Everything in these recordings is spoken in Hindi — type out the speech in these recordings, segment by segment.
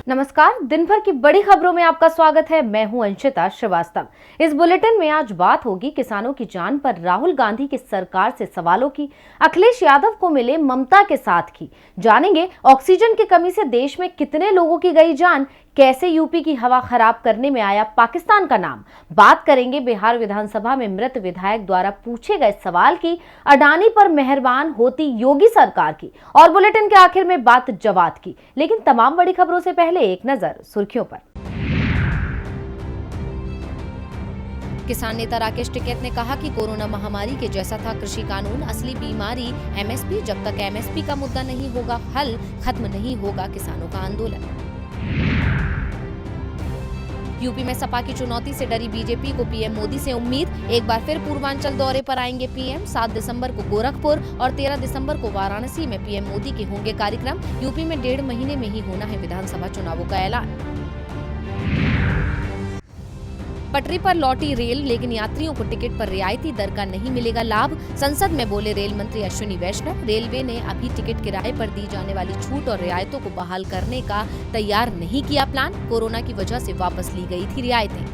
नमस्कार, दिन भर की बड़ी खबरों में आपका स्वागत है। मैं हूं अंशिता श्रीवास्तव। इस बुलेटिन में आज बात होगी किसानों की जान पर राहुल गांधी की सरकार से सवालों की, अखिलेश यादव को मिले ममता के साथ की। जानेंगे ऑक्सीजन की कमी से देश में कितने लोगों की गई जान, कैसे यूपी की हवा खराब करने में आया पाकिस्तान का नाम। बात करेंगे बिहार विधानसभा में मृत विधायक द्वारा पूछे गए सवाल की, अडानी पर मेहरबान होती योगी सरकार की, और बुलेटिन के आखिर में बात जवाब की। लेकिन तमाम बड़ी खबरों से पहले एक नजर सुर्खियों पर। किसान नेता राकेश टिकैत ने कहा कि कोरोना महामारी के जैसा था कृषि कानून, असली बीमारी एमएसपी। जब तक एमएसपी का मुद्दा नहीं होगा हल, खत्म नहीं होगा किसानों का आंदोलन। यूपी में सपा की चुनौती से डरी बीजेपी को पीएम मोदी से उम्मीद। एक बार फिर पूर्वांचल दौरे पर आएंगे पीएम। 7 दिसंबर को गोरखपुर और 13 दिसंबर को वाराणसी में पीएम मोदी के होंगे कार्यक्रम। यूपी में 1.5 महीने में ही होना है विधानसभा चुनावों का ऐलान। पटरी पर लौटी रेल, लेकिन यात्रियों को टिकट पर रियायती दर का नहीं मिलेगा लाभ। संसद में बोले रेल मंत्री अश्विनी वैष्णव। रेलवे ने अभी टिकट किराए पर दी जाने वाली छूट और रियायतों को बहाल करने का तैयार नहीं किया प्लान। कोरोना की वजह से वापस ली गई थी रियायतें।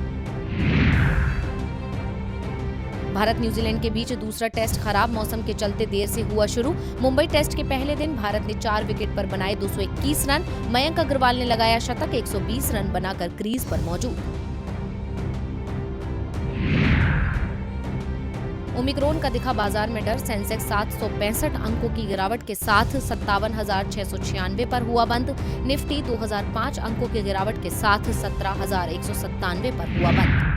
भारत न्यूजीलैंड के बीच दूसरा टेस्ट खराब मौसम के चलते देर से हुआ शुरू। मुंबई टेस्ट के पहले दिन भारत ने 4 विकेट पर बनाए 221 रन। मयंक अग्रवाल ने लगाया शतक, 120 रन बनाकर क्रीज पर मौजूद। ओमिक्रॉन का दिखा बाजार में डर। सेंसेक्स 765 अंकों की गिरावट के साथ 57,696 पर हुआ बंद। निफ्टी 2005 अंकों की गिरावट के साथ 17,197 पर हुआ बंद।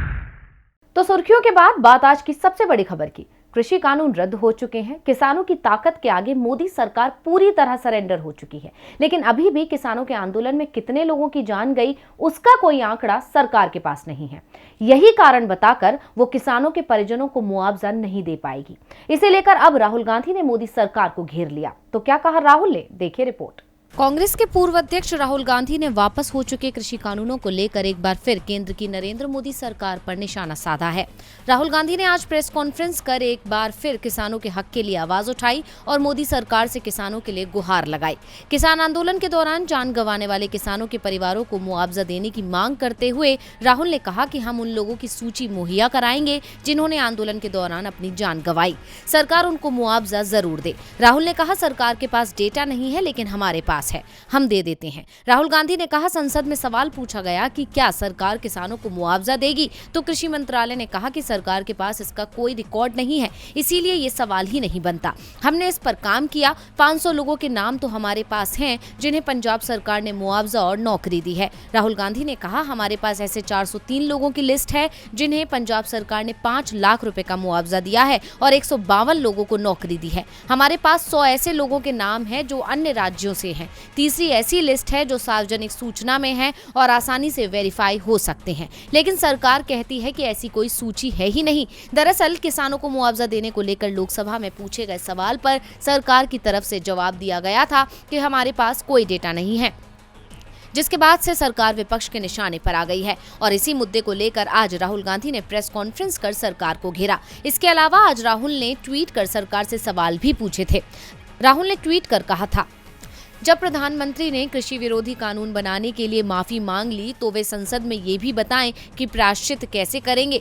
तो सुर्खियों के बाद बात आज की सबसे बड़ी खबर की। कृषि कानून रद्द हो चुके हैं। किसानों की ताकत के आगे मोदी सरकार पूरी तरह सरेंडर हो चुकी है। लेकिन अभी भी किसानों के आंदोलन में कितने लोगों की जान गई, उसका कोई आंकड़ा सरकार के पास नहीं है। यही कारण बताकर वो किसानों के परिजनों को मुआवजा नहीं दे पाएगी। इसे लेकर अब राहुल गांधी ने मोदी सरकार को घेर लिया। तो क्या कहा राहुल ने, देखिए रिपोर्ट। कांग्रेस के पूर्व अध्यक्ष राहुल गांधी ने वापस हो चुके कृषि कानूनों को लेकर एक बार फिर केंद्र की नरेंद्र मोदी सरकार पर निशाना साधा है। राहुल गांधी ने आज प्रेस कॉन्फ्रेंस कर एक बार फिर किसानों के हक के लिए आवाज उठाई और मोदी सरकार से किसानों के लिए गुहार लगाई। किसान आंदोलन के दौरान जान गंवाने वाले किसानों के परिवारों को मुआवजा देने की मांग करते हुए राहुल ने कहा कि हम उन लोगों की सूची मुहैया कराएंगे जिन्होंने आंदोलन के दौरान अपनी जान गंवाई। सरकार उनको मुआवजा जरूर दे। राहुल ने कहा सरकार के पास डेटा नहीं है, लेकिन हमारे पास है, हम दे देते हैं। राहुल गांधी ने कहा संसद में सवाल पूछा गया कि क्या सरकार किसानों को मुआवजा देगी, तो कृषि मंत्रालय ने कहा कि सरकार के पास इसका कोई रिकॉर्ड नहीं है, इसीलिए ये सवाल ही नहीं बनता। हमने इस पर काम किया। 500 लोगों के नाम तो हमारे पास हैं जिन्हें पंजाब सरकार ने मुआवजा और नौकरी दी है। राहुल गांधी ने कहा हमारे पास ऐसे 403 लोगों की लिस्ट है जिन्हें पंजाब सरकार ने 5 लाख रुपए का मुआवजा दिया है और 152 लोगों को नौकरी दी है। हमारे पास 100 ऐसे लोगों के नाम हैं जो अन्य राज्यों से हैं। तीसरी ऐसी लिस्ट है जो सार्वजनिक सूचना में है और आसानी से वेरीफाई हो सकते हैं, लेकिन सरकार कहती है कि ऐसी कोई सूची है ही नहीं। दरअसल किसानों को मुआवजा देने को लेकर लोकसभा में पूछे गए सवाल पर सरकार की तरफ से जवाब दिया गया था कि हमारे पास कोई डेटा नहीं है, जिसके बाद से सरकार विपक्ष के निशाने पर आ गई है और इसी मुद्दे को लेकर आज राहुल गांधी ने प्रेस कॉन्फ्रेंस कर सरकार को घेरा। इसके अलावा आज राहुल ने ट्वीट कर सरकार से सवाल भी पूछे थे। राहुल ने ट्वीट कर कहा था, जब प्रधानमंत्री ने कृषि विरोधी कानून बनाने के लिए माफी मांग ली तो वे संसद में ये भी बताएं कि प्रायश्चित कैसे करेंगे।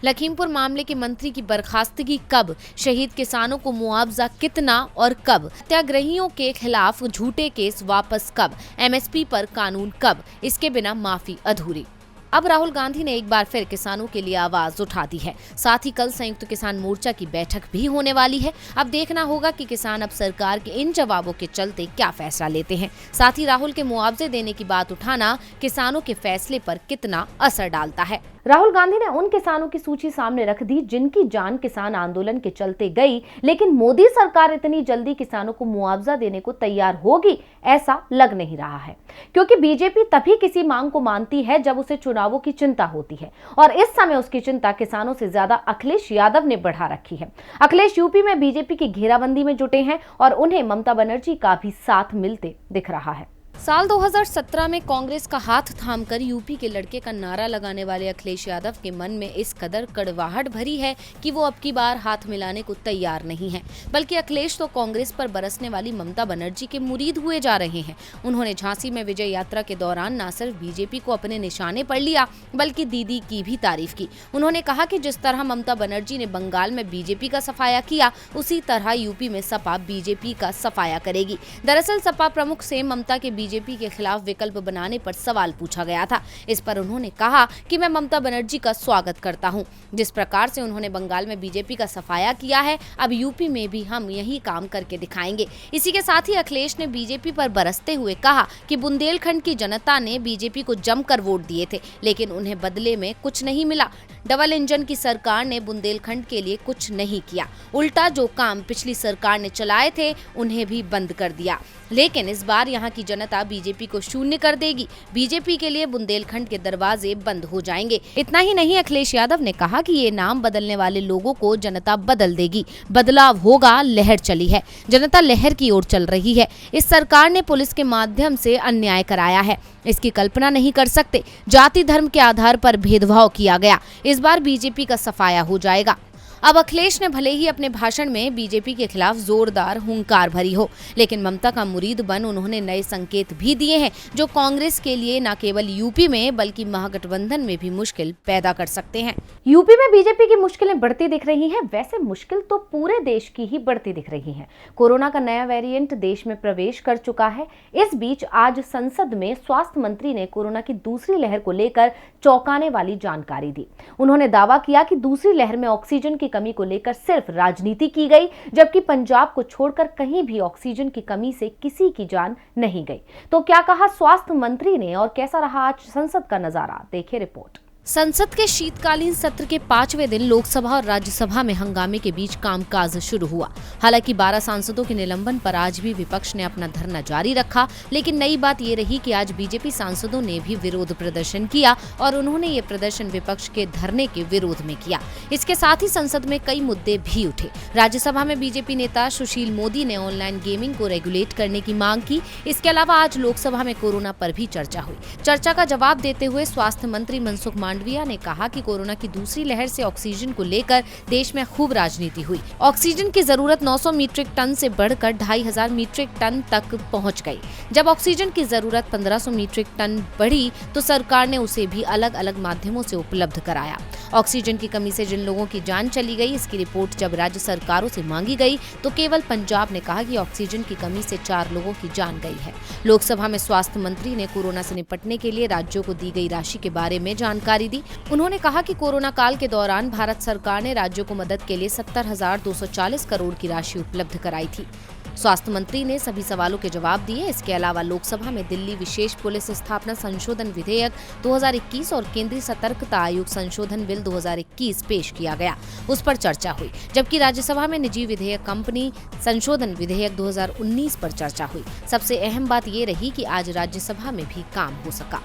लखीमपुर मामले के मंत्री की बर्खास्तगी कब, शहीद किसानों को मुआवजा कितना और कब, सत्याग्रहियों के खिलाफ झूठे केस वापस कब, एमएसपी पर कानून कब, इसके बिना माफी अधूरी। अब राहुल गांधी ने एक बार फिर किसानों के लिए आवाज उठा दी है। साथ ही कल संयुक्त किसान मोर्चा की बैठक भी होने वाली है। अब देखना होगा कि किसान अब सरकार के इन जवाबों के चलते क्या फैसला लेते हैं। साथ ही राहुल के मुआवजे देने की बात उठाना किसानों के फैसले पर कितना असर डालता है। राहुल गांधी ने उन किसानों की सूची सामने रख दी जिनकी जान किसान आंदोलन के चलते गई, लेकिन मोदी सरकार इतनी जल्दी किसानों को मुआवजा देने को तैयार होगी ऐसा लग नहीं रहा है, क्योंकि बीजेपी तभी किसी मांग को मानती है जब उसे चुनावों की चिंता होती है, और इस समय उसकी चिंता किसानों से ज्यादा अखिलेश यादव ने बढ़ा रखी है। अखिलेश यूपी में बीजेपी की घेराबंदी में जुटे हैं और उन्हें ममता बनर्जी का भी साथ मिलते दिख रहा है। साल 2017 में कांग्रेस का हाथ थामकर यूपी के लड़के का नारा लगाने वाले अखिलेश यादव के मन में इस कदर कड़वाहट भरी है कि वो अब की बार हाथ मिलाने को तैयार नहीं है। बल्कि अखिलेश तो कांग्रेस पर बरसने वाली ममता बनर्जी के मुरीद हुए जा रहे हैं। उन्होंने झांसी में विजय यात्रा के दौरान न सिर्फ बीजेपी को अपने निशाने पर लिया बल्कि दीदी की भी तारीफ की। उन्होंने कहा कि जिस तरह ममता बनर्जी ने बंगाल में बीजेपी का सफाया किया, उसी तरह यूपी में सपा बीजेपी का सफाया करेगी। दरअसल सपा प्रमुख से ममता के बीजेपी के खिलाफ विकल्प बनाने पर सवाल पूछा गया था। इस पर उन्होंने कहा कि मैं ममता बनर्जी का स्वागत करता हूं। जिस प्रकार से उन्होंने बंगाल में बीजेपी का सफाया किया है, अब यूपी में भी हम यही काम करके दिखाएंगे। इसी के साथ ही अखिलेश ने बीजेपी पर बरसते हुए कहा कि बुंदेलखंड की जनता ने बीजेपी को जमकर वोट दिए थे, लेकिन उन्हें बदले में कुछ नहीं मिला। डबल इंजन की सरकार ने बुंदेलखंड के लिए कुछ नहीं किया, उल्टा जो काम पिछली सरकार ने चलाए थे उन्हें भी बंद कर दिया। लेकिन इस बार यहाँ की जनता बीजेपी को शून्य कर देगी। बीजेपी के लिए बुंदेलखंड के दरवाजे बंद हो जाएंगे। इतना ही नहीं, अखिलेश यादव ने कहा कि ये नाम बदलने वाले लोगों को जनता बदल देगी। बदलाव होगा, लहर चली है, जनता लहर की ओर चल रही है। इस सरकार ने पुलिस के माध्यम से अन्याय कराया है, इसकी कल्पना नहीं कर सकते। जाति धर्म के आधार पर भेदभाव किया गया। इस बार बीजेपी का सफाया हो जाएगा। अब अखिलेश ने भले ही अपने भाषण में बीजेपी के खिलाफ जोरदार हुंकार भरी हो, लेकिन ममता का मुरीद बन उन्होंने नए संकेत भी दिए हैं जो कांग्रेस के लिए न केवल यूपी में बल्कि महागठबंधन में भी मुश्किल पैदा कर सकते हैं। यूपी में बीजेपी की मुश्किलें बढ़ती दिख रही हैं। वैसे मुश्किल तो पूरे देश की ही बढ़ती दिख रही है। कोरोना का नया वेरिएंट देश में प्रवेश कर चुका है। इस बीच आज संसद में स्वास्थ्य मंत्री ने कोरोना की दूसरी लहर को लेकर चौंकाने वाली जानकारी दी। उन्होंने दावा किया कि दूसरी लहर में ऑक्सीजन की कमी को लेकर सिर्फ राजनीति की गई, जबकि पंजाब को छोड़कर कहीं भी ऑक्सीजन की कमी से किसी की जान नहीं गई। तो क्या कहा स्वास्थ्य मंत्री ने और कैसा रहा आज संसद का नजारा, देखिए रिपोर्ट। संसद के शीतकालीन सत्र के 5वें दिन लोकसभा और राज्यसभा में हंगामे के बीच कामकाज शुरू हुआ। हालांकि 12 सांसदों के निलंबन पर आज भी विपक्ष ने अपना धरना जारी रखा, लेकिन नई बात ये रही कि आज बीजेपी सांसदों ने भी विरोध प्रदर्शन किया और उन्होंने ये प्रदर्शन विपक्ष के धरने के विरोध में किया। इसके साथ ही संसद में कई मुद्दे भी उठे। राज्यसभा में बीजेपी नेता सुशील मोदी ने ऑनलाइन गेमिंग को रेगुलेट करने की मांग की। इसके अलावा आज लोकसभा में कोरोना पर भी चर्चा हुई। चर्चा का जवाब देते हुए स्वास्थ्य मंत्री मनसुख मांडविया ने कहा कि कोरोना की दूसरी लहर से ऑक्सीजन को लेकर देश में खूब राजनीति हुई। ऑक्सीजन की जरूरत 900 मीट्रिक टन से बढ़कर 2500 मीट्रिक टन तक पहुंच गई। जब ऑक्सीजन की जरूरत 1500 मीट्रिक टन बढ़ी तो सरकार ने उसे भी अलग अलग माध्यमों से उपलब्ध कराया। ऑक्सीजन की कमी से जिन लोगों की जान चली गई, इसकी रिपोर्ट जब राज्य सरकारों से मांगी गई तो केवल पंजाब ने कहा कि ऑक्सीजन की कमी से 4 लोगों की जान गई है। लोकसभा में स्वास्थ्य मंत्री ने कोरोना से निपटने के लिए राज्यों को दी गई राशि के बारे में जानकारी दी। उन्होंने कहा कि कोरोना काल के दौरान भारत सरकार ने राज्यों को मदद के लिए 70,240 करोड़ की राशि उपलब्ध कराई थी। स्वास्थ्य मंत्री ने सभी सवालों के जवाब दिए। इसके अलावा लोकसभा में दिल्ली विशेष पुलिस स्थापना संशोधन विधेयक 2021 और केंद्रीय सतर्कता आयोग संशोधन बिल 2021 पेश किया गया, उस पर चर्चा हुई। जबकि राज्यसभा में निजी विधेयक कंपनी संशोधन विधेयक 2019 पर चर्चा हुई। सबसे अहम बात ये रही कि आज राज्यसभा में भी काम हो सका।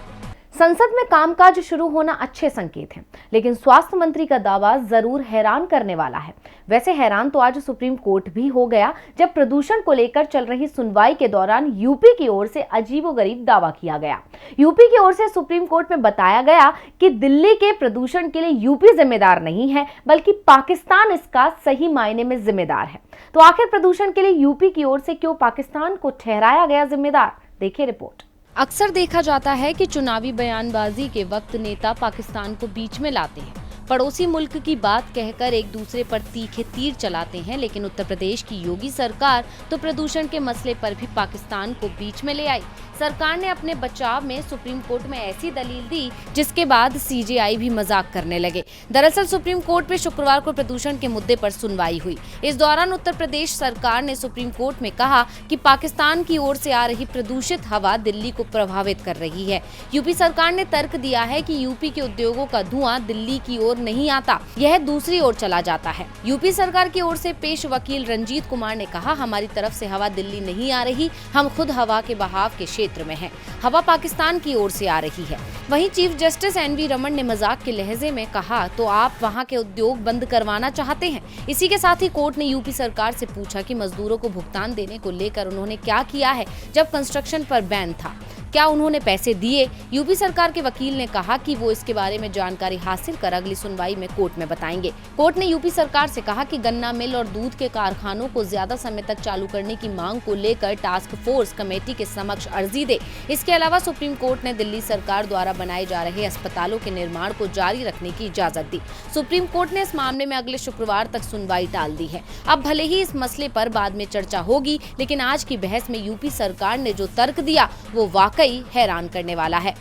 संसद में कामकाज शुरू होना अच्छे संकेत हैं, लेकिन स्वास्थ्य मंत्री का दावा जरूर हैरान करने वाला है। वैसे हैरान तो आज सुप्रीम कोर्ट भी हो गया, जब प्रदूषण को लेकर चल रही सुनवाई के दौरान यूपी की ओर से अजीबोगरीब दावा किया गया। यूपी की ओर से सुप्रीम कोर्ट में बताया गया कि दिल्ली के प्रदूषण के लिए यूपी जिम्मेदार नहीं है, बल्कि पाकिस्तान इसका सही मायने में जिम्मेदार है। तो आखिर प्रदूषण के लिए यूपी की ओर से क्यों पाकिस्तान को ठहराया गया जिम्मेदार, देखिए रिपोर्ट। अक्सर देखा जाता है कि चुनावी बयानबाजी के वक्त नेता पाकिस्तान को बीच में लाते हैं, पड़ोसी मुल्क की बात कहकर एक दूसरे पर तीखे तीर चलाते हैं। लेकिन उत्तर प्रदेश की योगी सरकार तो प्रदूषण के मसले पर भी पाकिस्तान को बीच में ले आई। सरकार ने अपने बचाव में सुप्रीम कोर्ट में ऐसी दलील दी जिसके बाद सीजेआई भी मजाक करने लगे। दरअसल सुप्रीम कोर्ट में शुक्रवार को प्रदूषण के मुद्दे पर सुनवाई हुई। इस दौरान उत्तर प्रदेश सरकार ने सुप्रीम कोर्ट में कहा कि पाकिस्तान की ओर से आ रही प्रदूषित हवा दिल्ली को प्रभावित कर रही है। यूपी सरकार ने तर्क दिया है कि यूपी के उद्योगों का धुआं दिल्ली की ओर उपयोग नहीं आता, यह दूसरी ओर चला जाता है। यूपी सरकार की ओर से पेश वकील रंजीत कुमार ने कहा, हमारी तरफ से हवा दिल्ली नहीं आ रही, हम खुद हवा के बहाव के क्षेत्र में हैं। हवा पाकिस्तान की ओर से आ रही है। वहीं चीफ जस्टिस एनवी रमन ने मजाक के लहजे में कहा, तो आप वहां के उद्योग बंद करवाना चाहते हैं। इसी के साथ ही कोर्ट ने यूपी सरकार से पूछा कि मजदूरों को भुगतान देने को लेकर उन्होंने क्या किया है जब कंस्ट्रक्शन पर बैन था, क्या उन्होंने पैसे दिए। यूपी सरकार के वकील ने कहा कि वो इसके बारे में जानकारी हासिल कर अगली सुनवाई में कोर्ट में बताएंगे। कोर्ट ने यूपी सरकार से कहा कि गन्ना मिल और दूध के कारखानों को ज्यादा समय तक चालू करने की मांग को लेकर टास्क फोर्स कमेटी के समक्ष अर्जी दे। इसके अलावा सुप्रीम कोर्ट ने दिल्ली सरकार द्वारा बनाए जा रहे अस्पतालों के निर्माण को जारी रखने की इजाजत दी। सुप्रीम कोर्ट ने इस मामले में अगले शुक्रवार तक सुनवाई टाल दी है। अब भले ही इस मसले पर बाद में चर्चा होगी, लेकिन आज की बहस में यूपी सरकार ने जो तर्क दिया वो वाकई हैरान करने वाला है।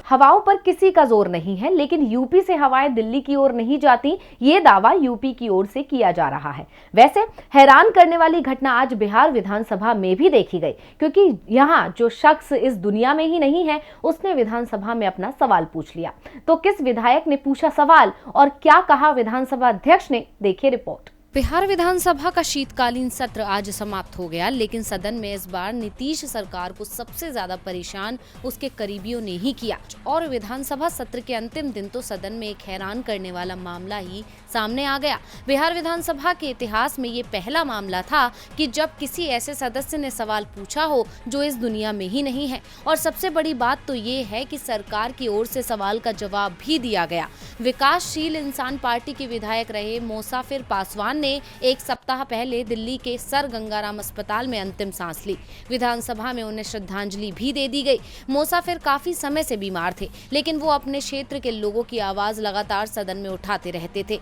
हवाओं पर किसी का जोर नहीं है, लेकिन यूपी से हवाएं दिल्ली की ओर नहीं जाती, ये दावा यूपी की ओर से किया जा रहा है। वैसे हैरान करने वाली घटना आज बिहार विधानसभा में भी देखी गई, क्योंकि यहाँ जो शख्स इस दुनिया में ही नहीं है, उसने विधानसभा में अपना सवाल पूछ लिया। तो किस विधायक ने पूछा सवाल और क्या कहा विधानसभा अध्यक्ष ने, देखिए रिपोर्ट। बिहार विधानसभा का शीतकालीन सत्र आज समाप्त हो गया, लेकिन सदन में इस बार नीतीश सरकार को सबसे ज्यादा परेशान उसके करीबियों ने ही किया। और विधानसभा सत्र के अंतिम दिन तो सदन में एक हैरान करने वाला मामला ही सामने आ गया। बिहार विधानसभा के इतिहास में ये पहला मामला था कि जब किसी ऐसे सदस्य ने सवाल पूछा हो जो इस दुनिया में ही नहीं है। और सबसे बड़ी बात तो ये है कि सरकार की ओर से सवाल का जवाब भी दिया गया। विकासशील इंसान पार्टी के विधायक रहे मोसाफिर पासवान ने एक सप्ताह पहले दिल्ली के सर गंगाराम अस्पताल में अंतिम सांस ली। विधानसभा में उन्हें श्रद्धांजलि भी दे दी गई। मोसाफिर काफी समय से बीमार थे, लेकिन वो अपने क्षेत्र के लोगों की आवाज लगातार सदन में उठाते रहते थे।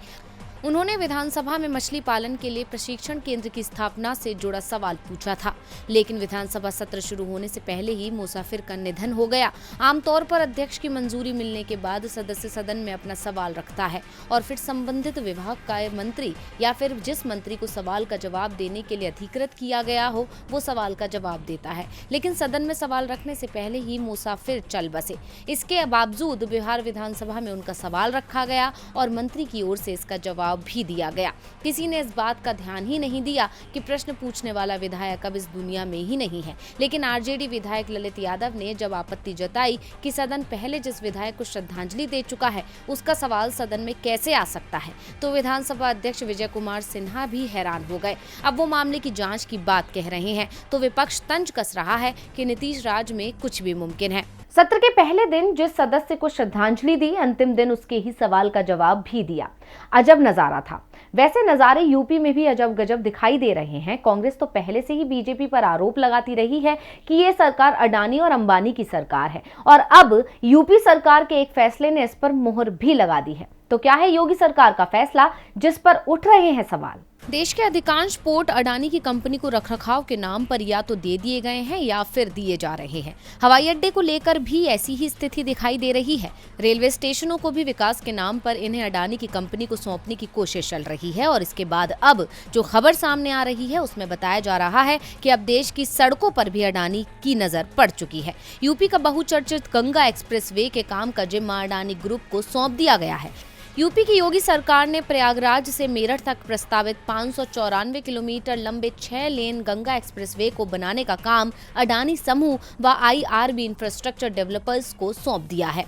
उन्होंने विधानसभा में मछली पालन के लिए प्रशिक्षण केंद्र की स्थापना से जुड़ा सवाल पूछा था, लेकिन विधानसभा सत्र शुरू होने से पहले ही मुसाफिर का निधन हो गया। आमतौर पर अध्यक्ष की मंजूरी मिलने के बाद सदस्य सदन में अपना सवाल रखता है और फिर संबंधित विभाग का मंत्री या फिर जिस मंत्री को सवाल का जवाब देने के लिए अधिकृत किया गया हो वो सवाल का जवाब देता है। लेकिन सदन में सवाल रखने से पहले ही मुसाफिर चल बसे। इसके बावजूद बिहार विधानसभा में उनका सवाल रखा गया और मंत्री की ओर से इसका जवाब भी दिया गया। किसी ने इस बात का ध्यान ही नहीं दिया कि प्रश्न पूछने वाला विधायक अब इस दुनिया में ही नहीं है। लेकिन आरजेडी विधायक ललित यादव ने जब आपत्ति जताई कि सदन पहले जिस विधायक को श्रद्धांजलि दे चुका है उसका सवाल सदन में कैसे आ सकता है, तो विधानसभा अध्यक्ष विजय कुमार सिन्हा भी हैरान हो गए। अब वो मामले की जांच की बात कह रहे हैं तो विपक्ष तंज कस रहा है कि नीतीश राज में कुछ भी मुमकिन है। सत्र के पहले दिन जिस सदस्य को श्रद्धांजलि दी, अंतिम दिन उसके ही सवाल का जवाब भी दिया। अजब नजारा था। वैसे नजारे यूपी में भी अजब गजब दिखाई दे रहे हैं। कांग्रेस तो पहले से ही बीजेपी पर आरोप लगाती रही है कि ये सरकार अडानी और अंबानी की सरकार है और अब यूपी सरकार के एक फैसले ने इस पर मोहर भी लगा दी है। तो क्या है योगी सरकार का फैसला जिस पर उठ रहे हैं सवाल? देश के अधिकांश पोर्ट अडानी की कंपनी को रखरखाव के नाम पर या तो दे दिए गए हैं या फिर दिए जा रहे हैं। हवाई अड्डे को लेकर भी ऐसी ही स्थिति दिखाई दे रही है। रेलवे स्टेशनों को भी विकास के नाम पर इन्हें अडानी की कंपनी को सौंपने की कोशिश चल रही है। और इसके बाद अब जो खबर सामने आ रही है उसमें बताया जा रहा है कि अब देश की सड़कों पर भी अडानी की नजर पड़ चुकी है। यूपी का बहुचर्चित गंगा एक्सप्रेस वे के काम का जिम्मा अडानी ग्रुप को सौंप दिया गया है। यूपी की योगी सरकार ने प्रयागराज से मेरठ तक प्रस्तावित 594 किलोमीटर लंबे 6 लेन गंगा एक्सप्रेसवे को बनाने का काम अडानी समूह व IRB इंफ्रास्ट्रक्चर डेवलपर्स को सौंप दिया है।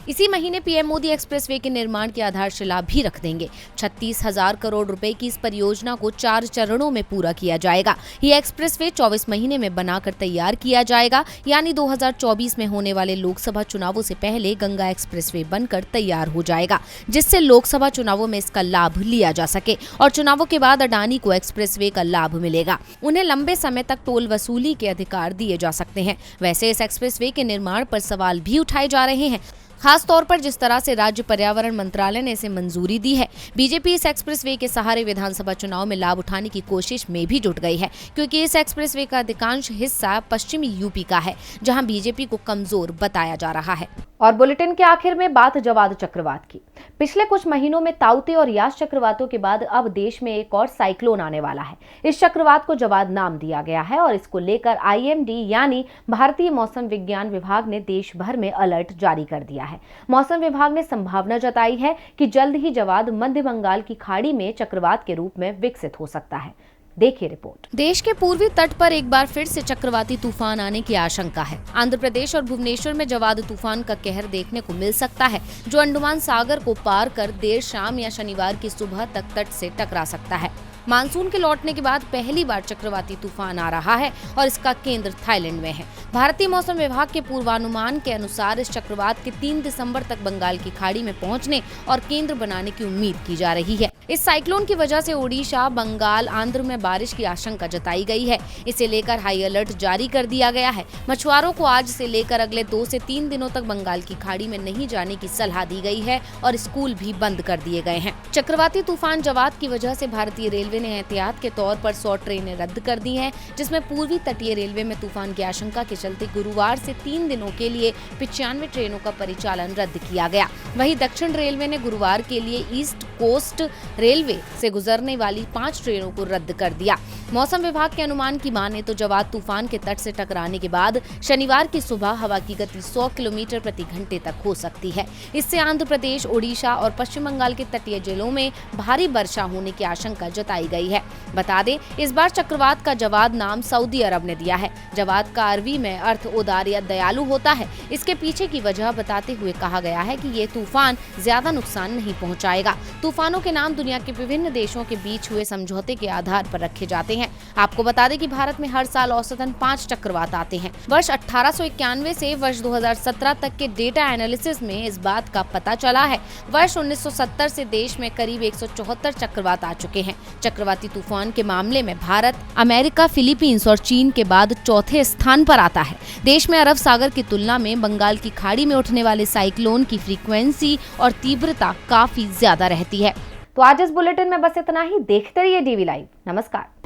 इसी महीने पीएम मोदी एक्सप्रेसवे के निर्माण की आधारशिला भी रख देंगे। 36,000 करोड़ रुपए की इस परियोजना को 4 चरणों में पूरा किया जाएगा। ये एक्सप्रेसवे 24 महीने में बनाकर तैयार किया जाएगा, यानी 2024 में होने वाले लोकसभा चुनावों से पहले गंगा एक्सप्रेसवे बनकर तैयार हो जाएगा, जिससे लोकसभा चुनावों में इसका लाभ लिया जा सके और चुनावों के बाद अडानी को एक्सप्रेसवे का लाभ मिलेगा। उन्हें लंबे समय तक टोल वसूली के अधिकार दिए जा सकते हैं। वैसे इस एक्सप्रेसवे के निर्माण पर सवाल भी उठाए जा रहे हैं, खास तौर पर जिस तरह से राज्य पर्यावरण मंत्रालय ने इसे मंजूरी दी है। बीजेपी इस एक्सप्रेसवे के सहारे विधानसभा चुनाव में लाभ उठाने की कोशिश में भी जुट गई है, क्योंकि इस एक्सप्रेसवे का अधिकांश हिस्सा पश्चिमी यूपी का है, जहां बीजेपी को कमजोर बताया जा रहा है। और बुलेटिन के आखिर में बात जवाद चक्रवात की। पिछले कुछ महीनों में ताउते और यास चक्रवातों के बाद अब देश में एक और साइक्लोन आने वाला है। इस चक्रवात को जवाद नाम दिया गया है और इसको लेकर IMD यानी भारतीय मौसम विज्ञान विभाग ने देश भर में अलर्ट जारी कर दिया है। है। मौसम विभाग ने संभावना जताई है कि जल्द ही जवाद मध्य बंगाल की खाड़ी में चक्रवात के रूप में विकसित हो सकता है। देखिए रिपोर्ट। देश के पूर्वी तट पर एक बार फिर से चक्रवाती तूफान आने की आशंका है। आंध्र प्रदेश और भुवनेश्वर में जवाद तूफान का कहर देखने को मिल सकता है, जो अंडमान सागर को पार कर देर शाम या शनिवार की सुबह तक तट से टकरा सकता है। मानसून के लौटने के बाद पहली बार चक्रवाती तूफान आ रहा है और इसका केंद्र थाईलैंड में है। भारतीय मौसम विभाग के पूर्वानुमान के अनुसार इस चक्रवात के 3 दिसंबर तक बंगाल की खाड़ी में पहुंचने और केंद्र बनाने की उम्मीद की जा रही है। इस साइक्लोन की वजह से ओडिशा, बंगाल, आंध्र में बारिश की आशंका जताई गई है। इसे लेकर हाई अलर्ट जारी कर दिया गया है। मछुआरों को आज से लेकर अगले 2 से 3 दिनों तक बंगाल की खाड़ी में नहीं जाने की सलाह दी गई है और स्कूल भी बंद कर दिए गए हैं। चक्रवाती तूफान जवाद की वजह से भारतीय रेलवे ने एहतियात के तौर पर 100 ट्रेनें रद्द कर दी हैं, जिसमें पूर्वी तटीय रेलवे में तूफान की आशंका के चलते गुरुवार से 3 दिनों के लिए 95 ट्रेनों का परिचालन रद्द किया गया। वहीं दक्षिण रेलवे ने गुरुवार के लिए ईस्ट कोस्ट रेलवे से गुजरने वाली 5 ट्रेनों को रद्द कर दिया। मौसम विभाग के अनुमान की माने तो जवाद तूफान के तट से टकराने के बाद शनिवार की सुबह हवा की गति 100 किलोमीटर प्रति घंटे तक हो सकती है। इससे आंध्र प्रदेश, ओडिशा और पश्चिम बंगाल के तटीय जिलों में भारी वर्षा होने की आशंका जताई गई है। बता दें, इस बार चक्रवात का जवाद नाम सऊदी अरब ने दिया है। जवाद का अरबी में अर्थ उदार या दयालु होता है। इसके पीछे की वजह बताते हुए कहा गया है कि ये तूफान ज्यादा नुकसान नहीं पहुंचाएगा। तूफानों के नाम दुनिया के विभिन्न देशों के बीच हुए समझौते के आधार पर रखे जाते हैं। आपको बता दें कि भारत में हर साल औसतन 5 चक्रवात आते हैं। वर्ष 1891 से वर्ष 2017 तक के डेटा एनालिसिस में इस बात का पता चला है। वर्ष 1970 से देश में करीब 174 चक्रवात आ चुके हैं। चक्रवाती तूफान के मामले में भारत, अमेरिका, फिलीपींस और चीन के बाद चौथे स्थान पर आता है। देश में अरब सागर की तुलना में बंगाल की खाड़ी में उठने वाले साइक्लोन की फ्रीक्वेंसी और तीव्रता काफी ज्यादा रहती है। तो आज इस बुलेटिन में बस इतना ही। देखते रहिए डीवी लाइव। नमस्कार।